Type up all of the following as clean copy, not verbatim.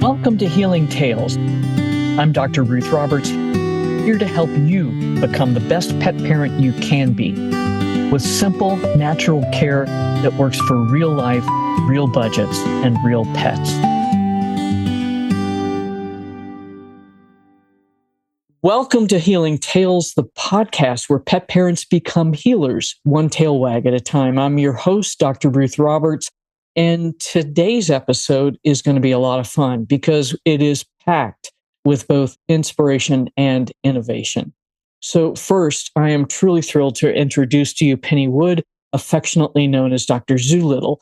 Welcome to Healing Tales. I'm Dr. Ruth Roberts, here to help you become the best pet parent you can be, with simple, natural care that works for real life, real budgets, and real pets. Welcome to Healing Tales, the podcast where pet parents become healers, one tail wag at a time. I'm your host, Dr. Ruth Roberts, and today's episode is going to be a lot of fun because it is packed with both inspiration and innovation. So first, I am truly thrilled to introduce to you Penny Wood, affectionately known as Dr. Zoolittle.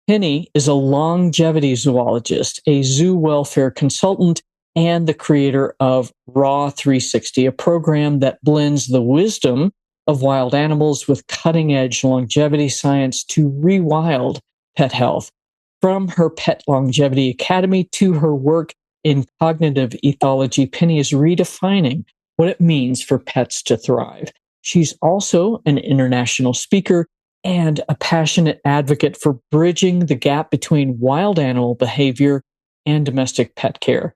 Penny is a longevity zoologist, a zoo welfare consultant, and the creator of Raw 360, a program that blends the wisdom of wild animals with cutting-edge longevity science to rewild pet health. From her Pet Longevity Academy to her work in cognitive ethology, Penny is redefining what it means for pets to thrive. She's also an international speaker and a passionate advocate for bridging the gap between wild animal behavior and domestic pet care.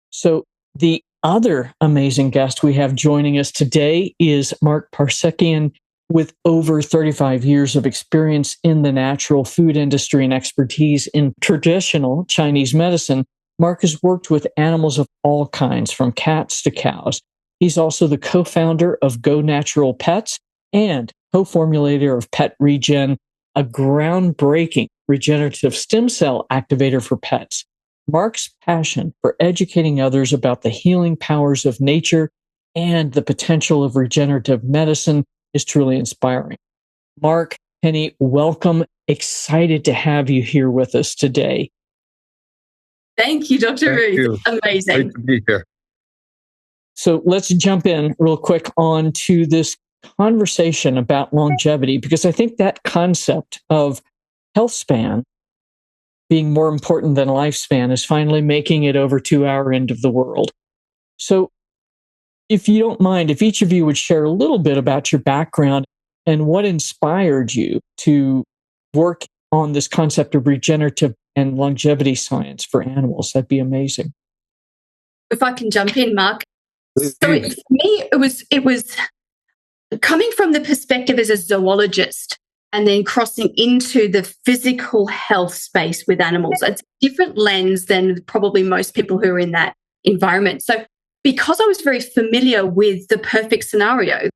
So the other amazing guest we have joining us today is Mark Parsekian, with over 35 years of experience in the natural food industry and expertise in traditional Chinese medicine. Mark has worked with animals of all kinds, from cats to cows. He's also the co-founder of Go Natural Pets and co-formulator of PetREGEN, a groundbreaking regenerative stem cell activator for pets. Mark's passion for educating others about the healing powers of nature and the potential of regenerative medicine is truly inspiring. Mark, Penny, welcome. Excited to have you here with us today. Thank you, Dr. Ruth. Amazing. Great to be here. So let's jump in real quick on to this conversation about longevity, because I think that concept of health span being more important than lifespan is finally making it over to our end of the world. So if you don't mind, if each of you would share a little bit about your background and what inspired you to work on this concept of regenerative and longevity science for animals, that'd be amazing. If I can jump in, Mark. So for me, it was coming from the perspective as a zoologist and then crossing into the physical health space with animals. It's a different lens than probably most people who are in that environment. So because I was very familiar with the perfect scenario,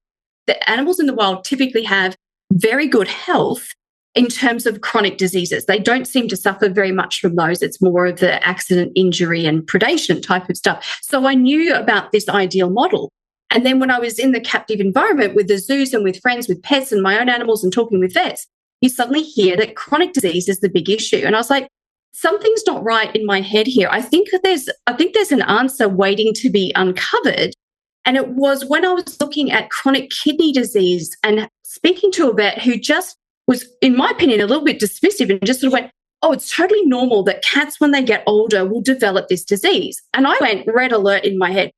the animals in the wild typically have very good health in terms of chronic diseases. They don't seem to suffer very much from those. It's more of the accident, injury, and predation type of stuff. So I knew about this ideal model. And then when I was in the captive environment with the zoos and with friends, with pets and my own animals and talking with vets, you suddenly hear that chronic disease is the big issue. And I was like, something's not right in my head here. I think there's an answer waiting to be uncovered. And it was when I was looking at chronic kidney disease and speaking to a vet who just was, in my opinion, a little bit dismissive and just sort of went, oh, it's totally normal that cats, when they get older, will develop this disease. And I went red alert in my head.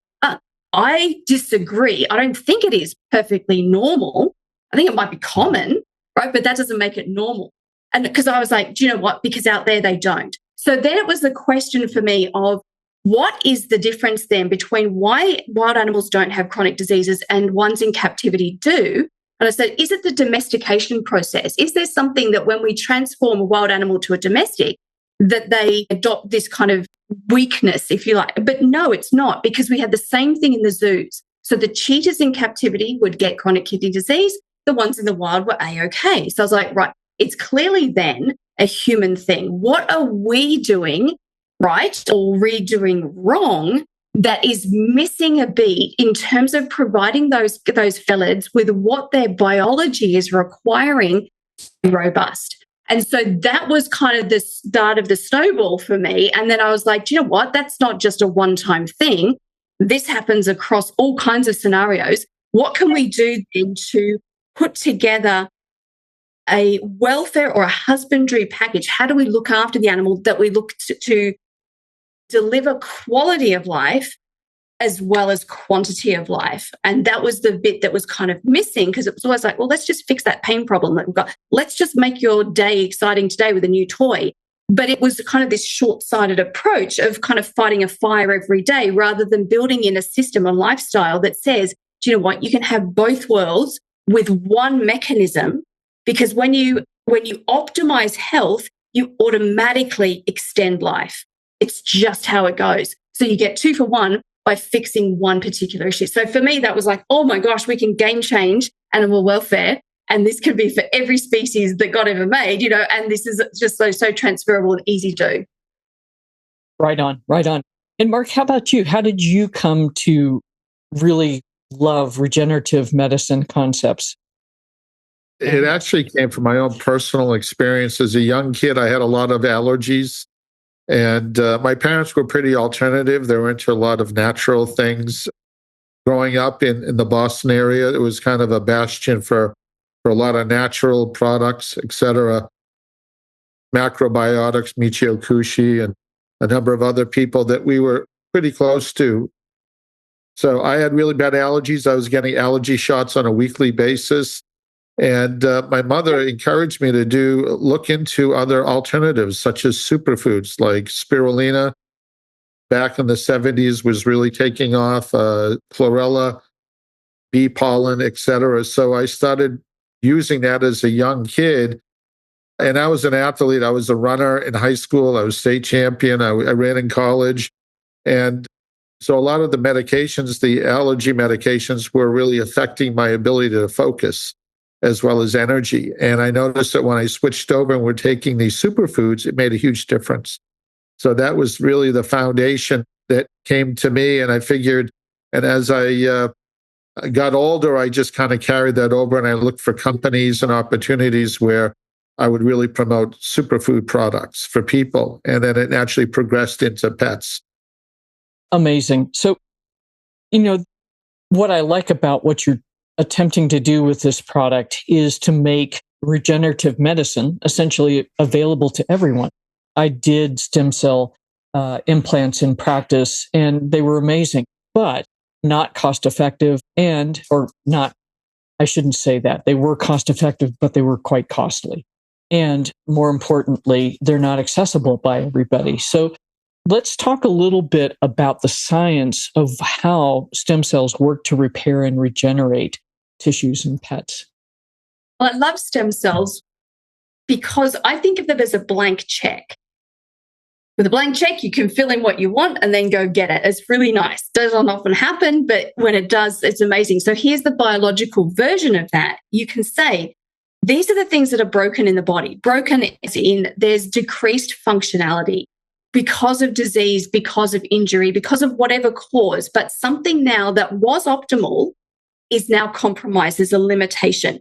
I disagree. I don't think it is perfectly normal. I think it might be common, right? But that doesn't make it normal. And because I was like, do you know what? Because out there they don't. So then it was the question for me of what is the difference then between why wild animals don't have chronic diseases and ones in captivity do? And I said, is it the domestication process? Is there something that when we transform a wild animal to a domestic, that they adopt this kind of weakness, if you like? But no, it's not, because we had the same thing in the zoos. So the cheetahs in captivity would get chronic kidney disease. The ones in the wild were A-okay. So I was like, right, it's clearly then a human thing. What are we doing right or redoing wrong that is missing a beat in terms of providing those felids with what their biology is requiring to be robust? And so that was kind of the start of the snowball for me. And then I was like, do you know what? That's not just a one-time thing. This happens across all kinds of scenarios. What can we do then to put together a welfare or a husbandry package? How do we look after the animal that we look to deliver quality of life as well as quantity of life? And that was the bit that was kind of missing, because it was always like, well, let's just fix that pain problem that we've got. Let's just make your day exciting today with a new toy. But it was kind of this short-sighted approach of kind of fighting a fire every day rather than building in a system, a lifestyle that says, do you know what, you can have both worlds with one mechanism, because when you optimize health, you automatically extend life. It's just how it goes. So you get 2 for 1 by fixing one particular issue. So for me, that was like, oh my gosh, we can game change animal welfare. And this can be for every species that God ever made, and this is just so transferable and easy to do. Right on, right on. And Mark, how about you? How did you come to really love regenerative medicine concepts? It actually came from my own personal experience. As a young kid, I had a lot of allergies. And my parents were pretty alternative. They were into a lot of natural things. Growing up in the Boston area, it was kind of a bastion for a lot of natural products, et cetera. Macrobiotics, Michio Kushi, and a number of other people that we were pretty close to. So I had really bad allergies. I was getting allergy shots on a weekly basis. And my mother encouraged me to look into other alternatives, such as superfoods like spirulina. Back in the 70s was really taking off, chlorella, bee pollen, et cetera. So I started using that as a young kid. And I was an athlete. I was a runner in high school. I was state champion. I ran in college. And so a lot of the medications, the allergy medications, were really affecting my ability to focus as well as energy. And I noticed that when I switched over and were taking these superfoods, it made a huge difference. So that was really the foundation that came to me. And I figured, and as I got older, I just kind of carried that over and I looked for companies and opportunities where I would really promote superfood products for people. And then it naturally progressed into pets. Amazing. So, what I like about what you're attempting to do with this product is to make regenerative medicine essentially available to everyone. I did stem cell implants in practice, and they were amazing, but not cost effective I shouldn't say that. They were cost effective, but they were quite costly. And more importantly, they're not accessible by everybody. So let's talk a little bit about the science of how stem cells work to repair and regenerate tissues in pets. Well, I love stem cells because I think of them as a blank check. With a blank check, you can fill in what you want and then go get it. It's really nice. Doesn't often happen, but when it does, it's amazing. So here's the biological version of that. You can say, these are the things that are broken in the body. Broken as in there's decreased functionality because of disease, because of injury, because of whatever cause, but something now that was optimal is now compromised. There's a limitation.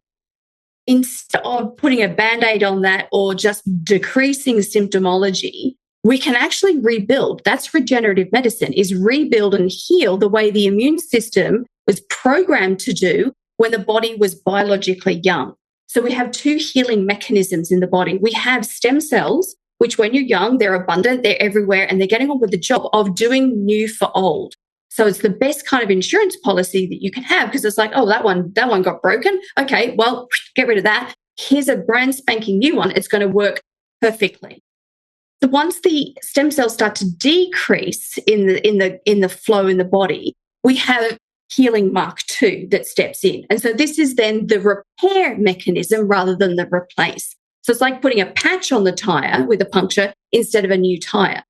Instead of putting a Band-Aid on that or just decreasing symptomology, we can actually rebuild. That's regenerative medicine, is rebuild and heal the way the immune system was programmed to do when the body was biologically young. So we have 2 healing mechanisms in the body. We have stem cells, which when you're young, they're abundant, they're everywhere, and they're getting on with the job of doing new for old. So it's the best kind of insurance policy that you can have, because it's like, oh, that one got broken. Okay, well, get rid of that. Here's a brand spanking new one. It's going to work perfectly. So once the stem cells start to decrease in the flow in the body, we have healing Mark II that steps in. And so this is then the repair mechanism rather than the replace. So it's like putting a patch on the tire with a puncture instead of a new tire.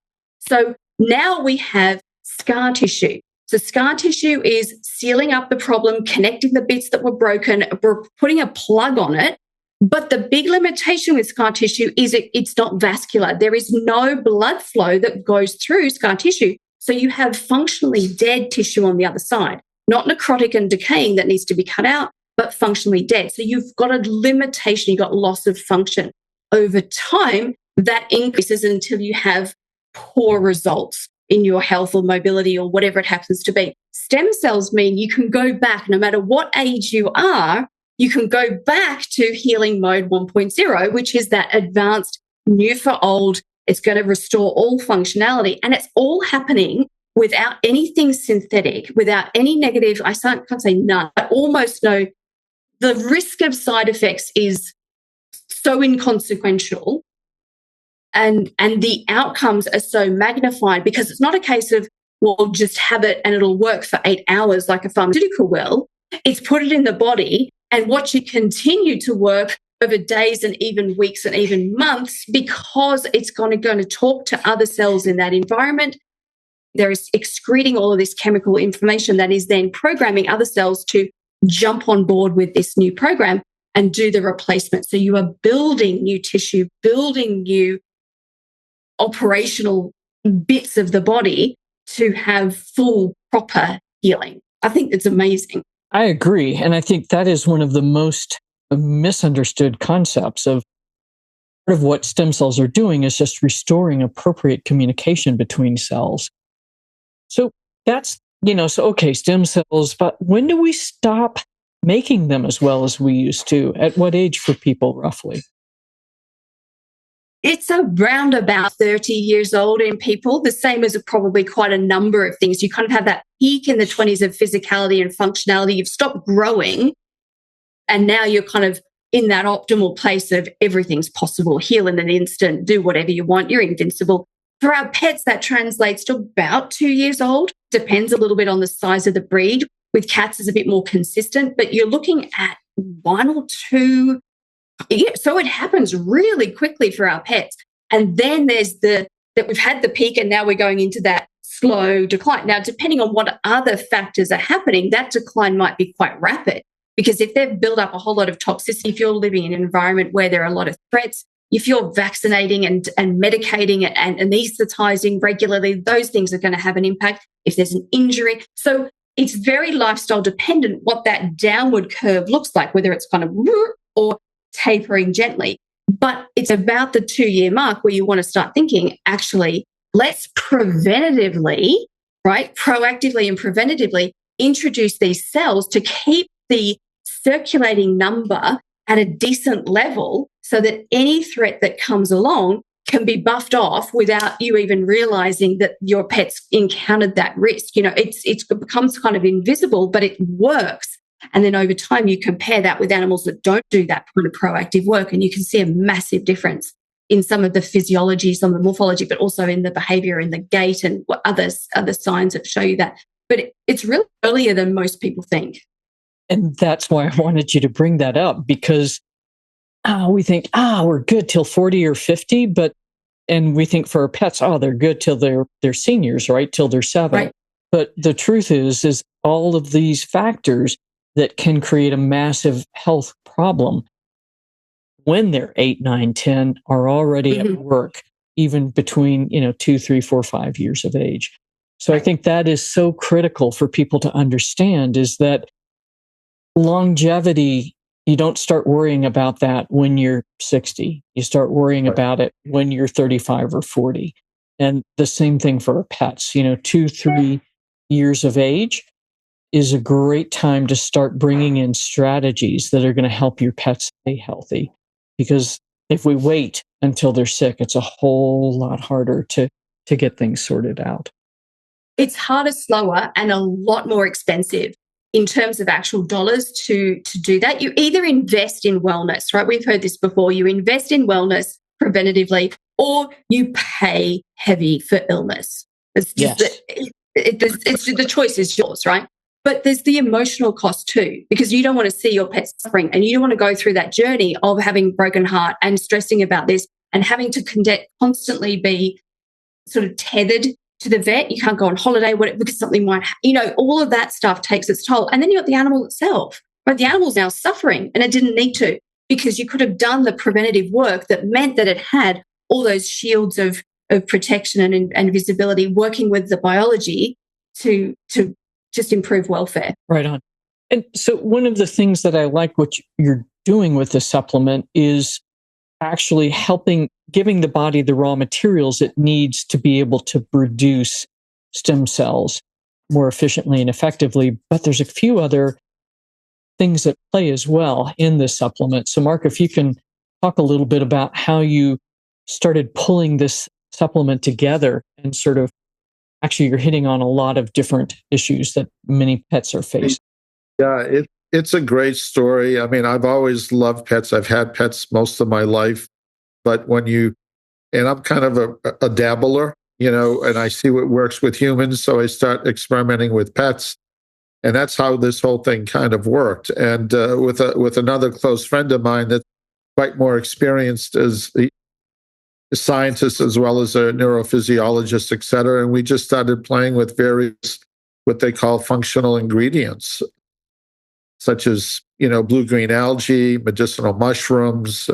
So now we have scar tissue. So scar tissue is sealing up the problem, connecting the bits that were broken, we're putting a plug on it. But the big limitation with scar tissue is it's not vascular. There is no blood flow that goes through scar tissue. So you have functionally dead tissue on the other side, not necrotic and decaying that needs to be cut out, but functionally dead. So you've got a limitation, you've got loss of function. Over time, that increases until you have poor results in your health or mobility or whatever it happens to be. Stem cells mean you can go back, no matter what age you are, you can go back to healing mode 1.0, which is that advanced new for old. It's going to restore all functionality. And it's all happening without anything synthetic, without any negative, I can't say none, but almost no. The risk of side effects is so inconsequential And the outcomes are so magnified because it's not a case of, well, just have it and it'll work for 8 hours like a pharmaceutical will. It's put it in the body and watch it continue to work over days and even weeks and even months, because it's going to talk to other cells in that environment. There is excreting all of this chemical information that is then programming other cells to jump on board with this new program and do the replacement. So you are building new tissue, building new operational bits of the body to have full, proper healing. I think it's amazing. I agree. And I think that is one of the most misunderstood concepts of part of what stem cells are doing is just restoring appropriate communication between cells. So that's, okay, stem cells, but when do we stop making them as well as we used to? At what age for people roughly? It's around about 30 years old in people, the same as probably quite a number of things. You kind of have that peak in the 20s of physicality and functionality. You've stopped growing, and now you're kind of in that optimal place of everything's possible. Heal in an instant, do whatever you want, you're invincible. For our pets, that translates to about 2 years old. Depends a little bit on the size of the breed. With cats, it's a bit more consistent, but you're looking at 1 or 2. Yeah, so it happens really quickly for our pets. And then there's that we've had the peak and now we're going into that slow decline. Now, depending on what other factors are happening, that decline might be quite rapid, because if they've built up a whole lot of toxicity, if you're living in an environment where there are a lot of threats, if you're vaccinating and medicating and anesthetizing regularly, those things are going to have an impact. If there's an injury. So it's very lifestyle dependent what that downward curve looks like, whether it's kind of or tapering gently. But it's about the 2-year mark where you want to start thinking, actually, let's preventatively, right, proactively and preventatively introduce these cells to keep the circulating number at a decent level so that any threat that comes along can be buffed off without you even realizing that your pet's encountered that risk. It becomes kind of invisible, but it works. And then over time, you compare that with animals that don't do that kind of proactive work, and you can see a massive difference in some of the physiology, some of the morphology, but also in the behavior, in the gait, and what other signs that show you that. But it's really earlier than most people think. And that's why I wanted you to bring that up, because we think, we're good till 40 or 50, and we think for our pets, they're good till they're seniors, right? Till they're 7. Right. But the truth is all of these factors that can create a massive health problem when they're 8, 9, 10 are already at work, even between, 2, 3, 4, 5 years of age. So I think that is so critical for people to understand, is that longevity, you don't start worrying about that when you're 60. You start worrying about it when you're 35 or 40. And the same thing for our pets, 2, 3 years of age is a great time to start bringing in strategies that are going to help your pets stay healthy. Because if we wait until they're sick, it's a whole lot harder to get things sorted out. It's harder, slower, and a lot more expensive in terms of actual dollars to do that. You either invest in wellness, right? We've heard this before. You invest in wellness preventatively, or you pay heavy for illness. It's just the choice is yours, right? But there's the emotional cost too, because you don't want to see your pet suffering, and you don't want to go through that journey of having broken heart and stressing about this and having to constantly be sort of tethered to the vet. You can't go on holiday because something might, all of that stuff takes its toll. And then you've got the animal itself, right? The animal's now suffering, and it didn't need to, because you could have done the preventative work that meant that it had all those shields of protection and visibility, working with the biology to just improve welfare. Right on. And so one of the things that I like what you're doing with the supplement is actually giving the body the raw materials it needs to be able to produce stem cells more efficiently and effectively. But there's a few other things that play as well in this supplement. So Mark, if you can talk a little bit about how you started pulling this supplement together, and sort of actually you're hitting on a lot of different issues that many pets are facing. Yeah, it's a great story. I mean, I've always loved pets. I've had pets most of my life. But when you And I'm kind of a dabbler, and I see what works with humans. So I start experimenting with pets. And that's how this whole thing kind of worked. And with another close friend of mine that's quite more experienced as a scientist as well as a neurophysiologist, et cetera. And we just started playing with various what they call functional ingredients, such as blue-green algae, medicinal mushrooms,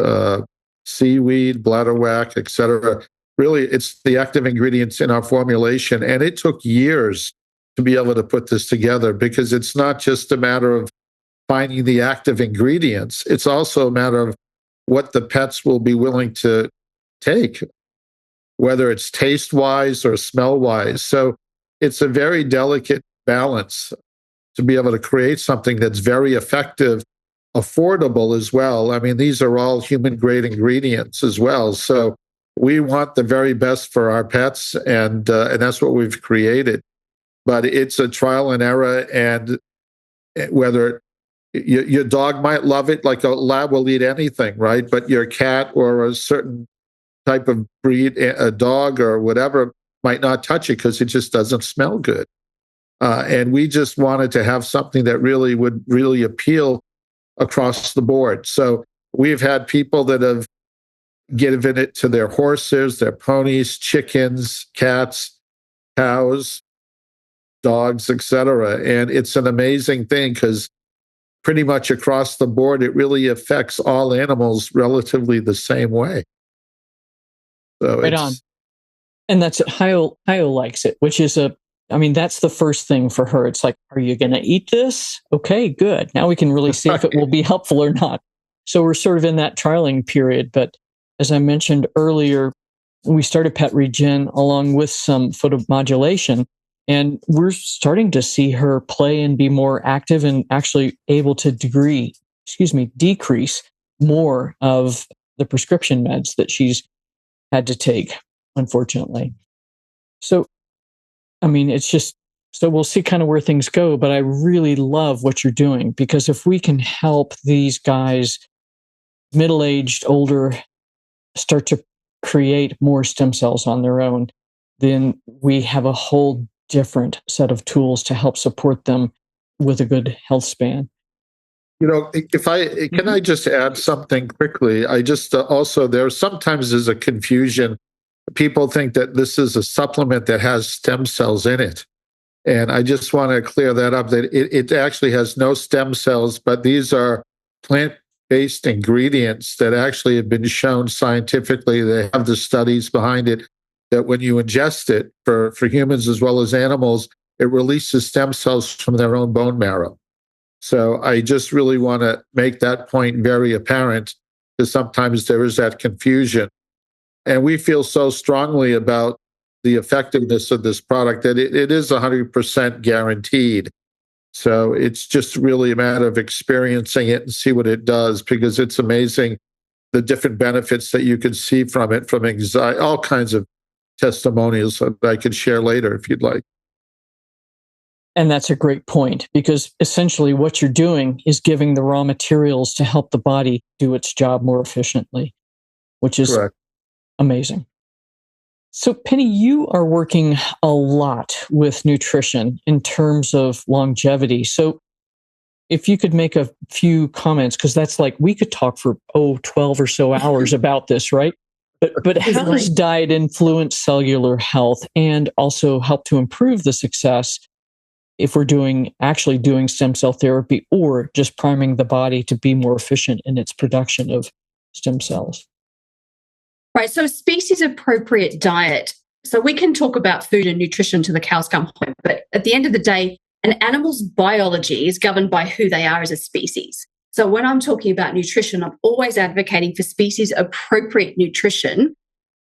seaweed, bladderwrack, et cetera. Really, it's the active ingredients in our formulation. And it took years to be able to put this together because it's not just a matter of finding the active ingredients. It's also a matter of what the pets will be willing to take, whether it's taste-wise or smell-wise. So it's a very delicate balance to be able to create something that's very effective, affordable as well. I mean, these are all human-grade ingredients as well. So we want the very best for our pets, and that's what we've created. But it's a trial and error, and whether your dog might love it, like a lab will eat anything, right? But your cat or a certain type of breed, a dog or whatever, might not touch it because it just doesn't smell good. And we just wanted to have something that would really appeal across the board. So we've had people that have given it to their horses, their ponies, chickens, cats, cows, dogs, etc. And it's an amazing thing because pretty much across the board, it really affects all animals relatively the same way. So right on. And that's it. Hayo likes it, which is that's the first thing for her. It's like, are you going to eat this? Okay, good. Now we can really see if it will be helpful or not. So we're sort of in that trialing period. But as I mentioned earlier, we started PetREGEN along with some photomodulation. And we're starting to see her play and be more active and actually able to decrease more of the prescription meds that she's had to take, unfortunately. So, it's just, so we'll see kind of where things go, but I really love what you're doing because if we can help these guys, middle-aged, older, start to create more stem cells on their own, then we have a whole different set of tools to help support them with a good health span. Can I just add something quickly? I just also sometimes there's a confusion. People think that this is a supplement that has stem cells in it. And I just want to clear that up, that it actually has no stem cells, but these are plant-based ingredients that actually have been shown scientifically. They have the studies behind it that when you ingest it for humans as well as animals, it releases stem cells from their own bone marrow. So I just really want to make that point very apparent because sometimes there is that confusion. And we feel so strongly about the effectiveness of this product that it is 100% guaranteed. So it's just really a matter of experiencing it and see what it does because it's amazing the different benefits that you can see from it, from anxiety, all kinds of testimonials that I could share later if you'd like. And that's a great point because essentially what you're doing is giving the raw materials to help the body do its job more efficiently, which is correct. Amazing. So Penny, you are working a lot with nutrition in terms of longevity. So if you could make a few comments, because that's like, we could talk for 12 or so hours about this, right? But how does diet influence cellular health and also help to improve the success if we're actually doing stem cell therapy or just priming the body to be more efficient in its production of stem cells? Right. So species appropriate diet. So we can talk about food and nutrition to the cows come home, but at the end of the day, an animal's biology is governed by who they are as a species. So when I'm talking about nutrition, I'm always advocating for species appropriate nutrition,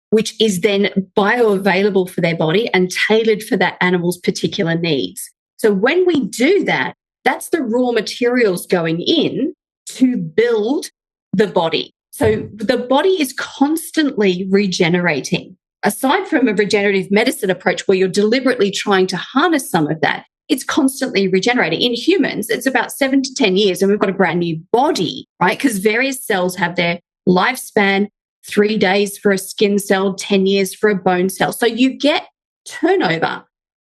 which is then bioavailable for their body and tailored for that animal's particular needs. So when we do that, that's the raw materials going in to build the body. So the body is constantly regenerating. Aside from a regenerative medicine approach where you're deliberately trying to harness some of that, it's constantly regenerating. In humans, it's about 7 to 10 years and we've got a brand new body, right? Because various cells have their lifespan 3 days for a skin cell, 10 years for a bone cell. So you get turnover.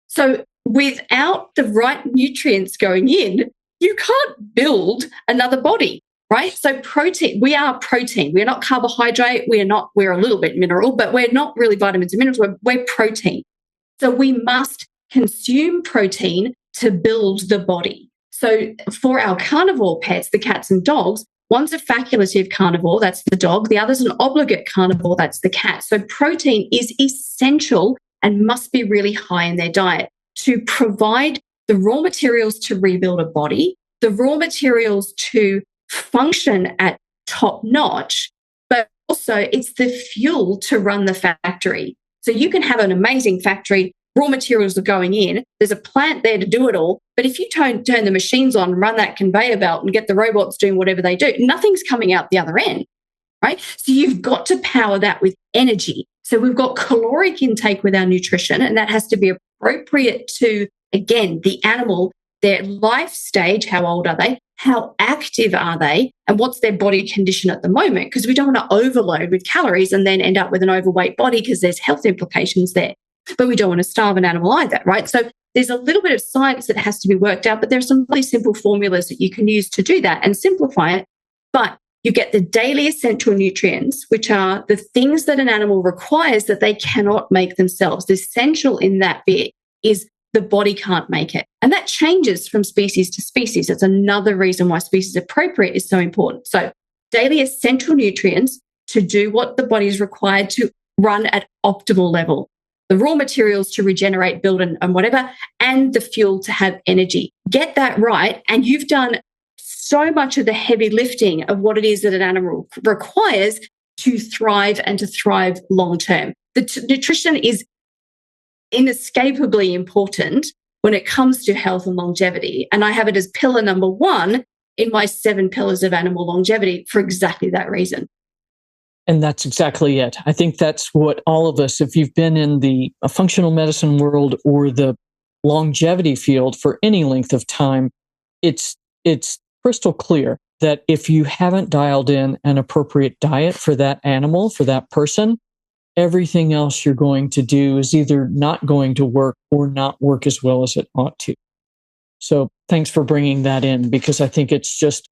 So without the right nutrients going in, you can't build another body, right? So protein, we are protein. We're not carbohydrate. We're a little bit mineral, but we're not really vitamins and minerals. We're protein. So we must consume protein to build the body. So for our carnivore pets, the cats and dogs, one's a facultative carnivore, that's the dog. The other's an obligate carnivore, that's the cat. So protein is essential and must be really high in their diet to provide the raw materials to rebuild a body, the raw materials to function at top notch, but also it's the fuel to run the factory. So you can have an amazing factory, raw materials are going in, there's a plant there to do it all, but if you turn the machines on, run that conveyor belt and get the robots doing whatever they do, nothing's coming out the other end, right? So you've got to power that with energy. So we've got caloric intake with our nutrition, and that has to be appropriate to, again, the animal, their life stage, how old are they, how active are they, and what's their body condition at the moment, because we don't want to overload with calories and then end up with an overweight body because there's health implications there. But we don't want to starve an animal either, right? So there's a little bit of science that has to be worked out, but there's some really simple formulas that you can use to do that and simplify it. But you get the daily essential nutrients, which are the things that an animal requires that they cannot make themselves. The essential in that bit is the body can't make it. And that changes from species to species. It's another reason why species appropriate is so important. So daily essential nutrients to do what the body is required to run at optimal level. The raw materials to regenerate, build, and whatever, and the fuel to have energy. Get that right, and you've done so much of the heavy lifting of what it is that an animal requires to thrive and to thrive long term. The nutrition is inescapably important when it comes to health and longevity. And I have it as pillar number 1 in my 7 pillars of animal longevity for exactly that reason. And that's exactly it. I think that's what all of us, if you've been in the functional medicine world or the longevity field for any length of time, it's crystal clear that if you haven't dialed in an appropriate diet for that animal, for that person, everything else you're going to do is either not going to work or not work as well as it ought to. So thanks for bringing that in, because I think it's just,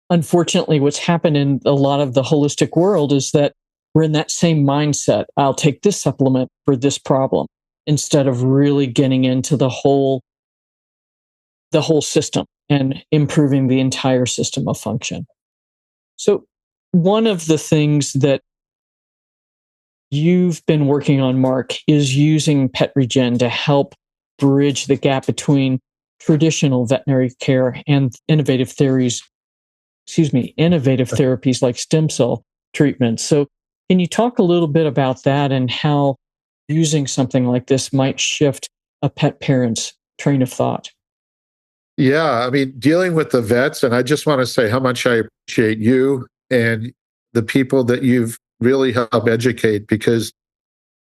unfortunately, what's happened in a lot of the holistic world is that we're in that same mindset. I'll take this supplement for this problem, instead of really getting into the whole system and improving the entire system of function. So one of the things that you've been working on, Mark, is using PetREGEN to help bridge the gap between traditional veterinary care and innovative therapies like stem cell treatment. So can you talk a little bit about that and how using something like this might shift a pet parent's train of thought? Yeah, I mean, dealing with the vets, and I just want to say how much I appreciate you and the people that you've really helped educate, because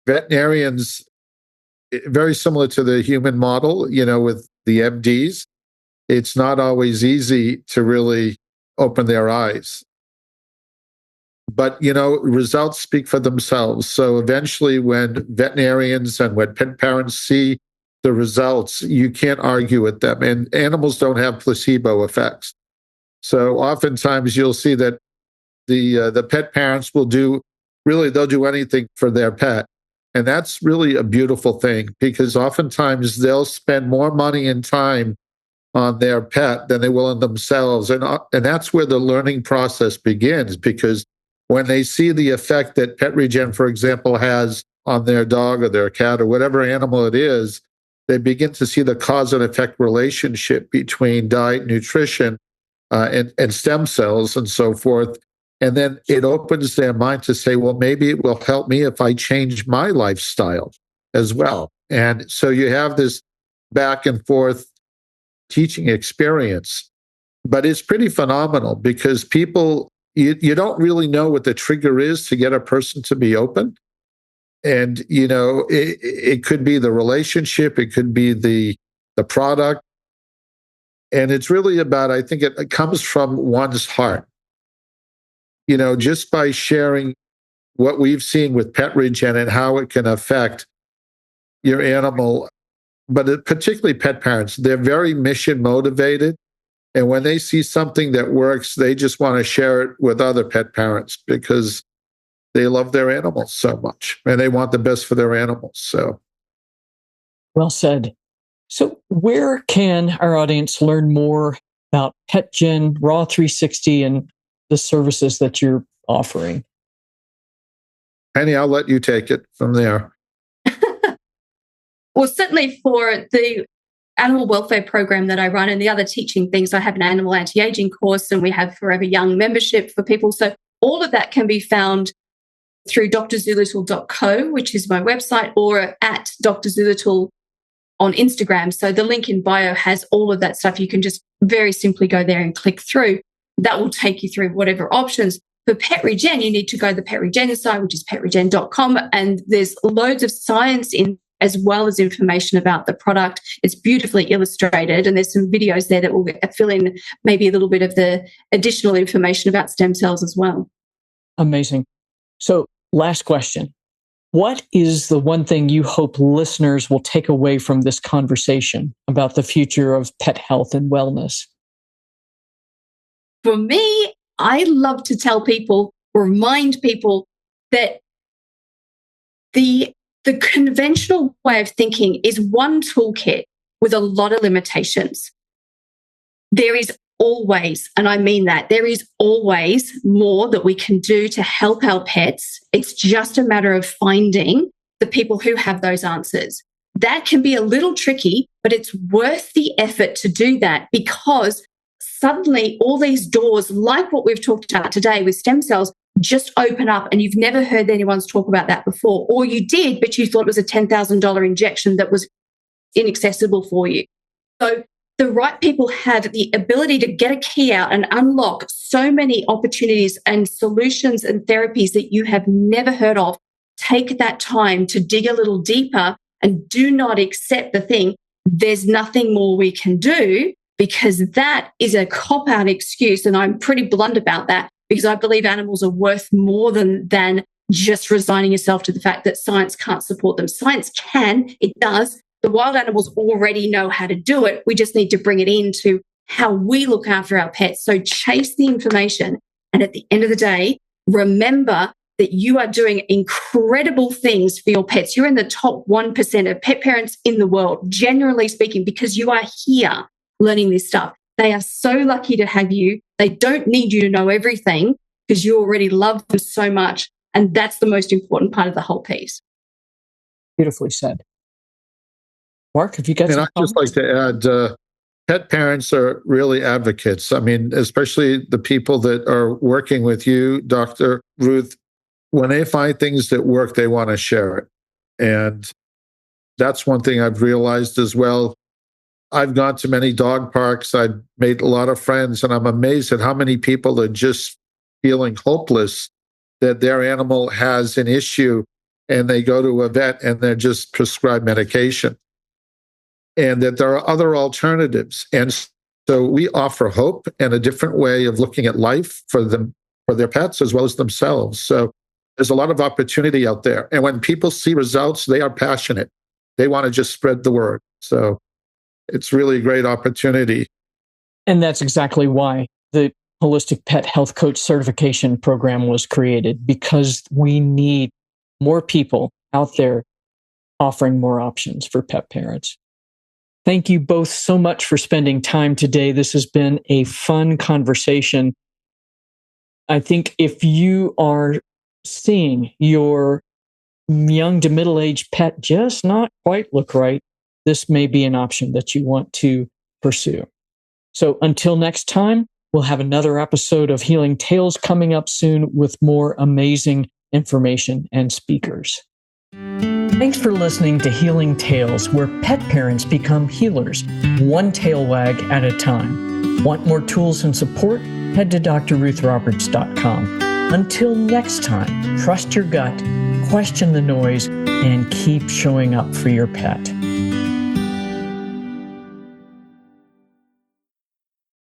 veterinarians, very similar to the human model, with the MDs, it's not always easy to really open their eyes. But, results speak for themselves. So eventually when veterinarians and when pet parents see the results, you can't argue with them. And animals don't have placebo effects. So oftentimes you'll see that the pet parents they'll do anything for their pet. And that's really a beautiful thing, because oftentimes they'll spend more money and time on their pet than they will on themselves. And that's where the learning process begins, because when they see the effect that PetREGEN, for example, has on their dog or their cat or whatever animal it is, they begin to see the cause and effect relationship between diet, nutrition, and stem cells and so forth. And then it opens their mind to say, well, maybe it will help me if I change my lifestyle as well. And so you have this back and forth teaching experience. But it's pretty phenomenal, because people, you don't really know what the trigger is to get a person to be open. And, it could be the relationship, it could be the product. And it's really about, I think it comes from one's heart. just by sharing what we've seen with PetREGEN and how it can affect your animal, but particularly pet parents, they're very mission motivated. And when they see something that works, they just want to share it with other pet parents because they love their animals so much and they want the best for their animals. So, well said. So where can our audience learn more about PetREGEN, Raw 360, and the services that you're offering? Penny, I'll let you take it from there. Well, certainly for the animal welfare program that I run and the other teaching things, I have an animal anti-aging course and we have Forever Young membership for people. So all of that can be found through drzoolittle.co, which is my website, or at Dr. Zoolittle on Instagram. So the link in bio has all of that stuff. You can just very simply go there and click through. That will take you through whatever options. For PetREGEN, you need to go to the PetREGEN site, which is petregen.com, and there's loads of science in as well as information about the product. It's beautifully illustrated, and there's some videos there that will fill in maybe a little bit of the additional information about stem cells as well. Amazing. So, last question. What is the one thing you hope listeners will take away from this conversation about the future of pet health and wellness? For me, I love to tell people, remind people that the conventional way of thinking is one toolkit with a lot of limitations. There is always, and I mean that, there is always more that we can do to help our pets. It's just a matter of finding the people who have those answers. That can be a little tricky, but it's worth the effort to do that because suddenly all these doors, like what we've talked about today with stem cells, just open up and you've never heard anyone's talk about that before. Or you did, but you thought it was a $10,000 injection that was inaccessible for you. So the right people have the ability to get a key out and unlock so many opportunities and solutions and therapies that you have never heard of. Take that time to dig a little deeper and do not accept the thing. There's nothing more we can do, because that is a cop-out excuse. And I'm pretty blunt about that because I believe animals are worth more than just resigning yourself to the fact that science can't support them. Science can, it does. The wild animals already know how to do it. We just need to bring it into how we look after our pets. So chase the information. And at the end of the day, remember that you are doing incredible things for your pets. You're in the top 1% of pet parents in the world, generally speaking, because you are here learning this stuff. They are so lucky to have you. They don't need you to know everything because you already love them so much. And that's the most important part of the whole piece. Beautifully said. Mark, have you got some I'd just like to add, pet parents are really advocates. I mean, especially the people that are working with you, Dr. Ruth, when they find things that work, they want to share it. And that's one thing I've realized as well. I've gone to many dog parks. I've made a lot of friends, and I'm amazed at how many people are just feeling hopeless that their animal has an issue and they go to a vet and they're just prescribed medication, and that there are other alternatives. And so we offer hope and a different way of looking at life for them, for their pets, as well as themselves. So there's a lot of opportunity out there. And when people see results, they are passionate. They want to just spread the word. So it's really a great opportunity. And that's exactly why the Holistic Pet Health Coach Certification Program was created, because we need more people out there offering more options for pet parents. Thank you both so much for spending time today. This has been a fun conversation. I think if you are seeing your young to middle-aged pet just not quite look right, this may be an option that you want to pursue. So until next time, we'll have another episode of Healing Tales coming up soon with more amazing information and speakers. Thanks for listening to Healing Tales, where pet parents become healers, one tail wag at a time. Want more tools and support? Head to drruthroberts.com. Until next time, trust your gut, question the noise, and keep showing up for your pet.